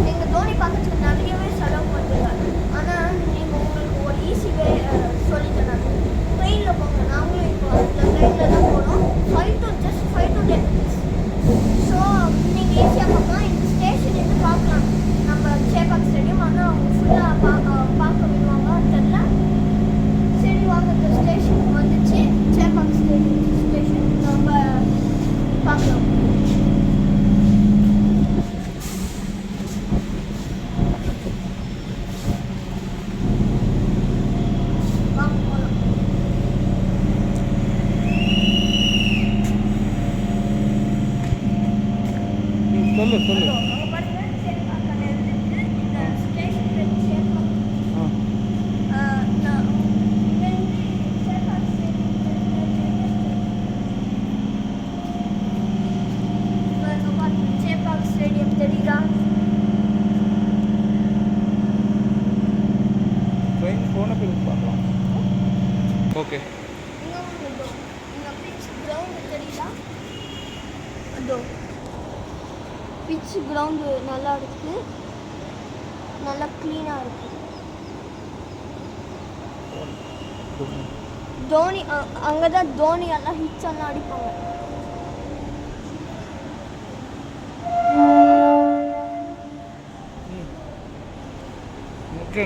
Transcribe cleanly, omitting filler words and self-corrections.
நீங்கள் தோனி பார்க்கறதுக்கு நிறையவே செலவு பண்ணுறீங்க. ஆனால் நீங்கள் உங்களுக்கு ஒரு ஈஸி வே சொல்லிட்டேன் நான். ட்ரெயினில் போங்க. நாங்களும் இப்போ அந்த ட்ரெயினில் தான் போகிறோம். 5 to 10 minutes. ஸோ நீங்கள் ஈஸியாக பார்க்கலாம். இந்த ஸ்டேஷன்லேருந்து பார்க்கலாம் நம்ம சேப்பாக் ஸ்டேடியம். ஆனால் அவங்க ஃபுல்லாக பார்க்க விடுவாங்கன்னு தெரில. சரி வாங்க, இந்த ஸ்டேஷன் வந்துச்சு. சேப்பாக் ஸ்டேஷன் நம்ம பார்க்கலாம். சொல்லு. அங்கே பாருங்க, சேப்பாக் எழுதிருக்கு. இந்த ஸ்டேஷன் பேர் சேப்பாக். நான் இங்கேருந்து சேப்பாக் ஸ்டேடியம் பாருங்க. சேப்பாக் ஸ்டேடியம் தெரியுதா? ட்ரெயின் போன பிறகு பார்க்கலாம். ஓகே. இங்கே பிச் கிரவுண்டு தெரியுதா? அதோ பிச் கிரவுண்டு நல்லா இருக்கு, நல்லா க்ளீனாக இருக்கு. தோனி அங்கே தான் தோனி எல்லாம் ஹிட்ஸ் எல்லாம் அடிப்பாங்க. ஓகே.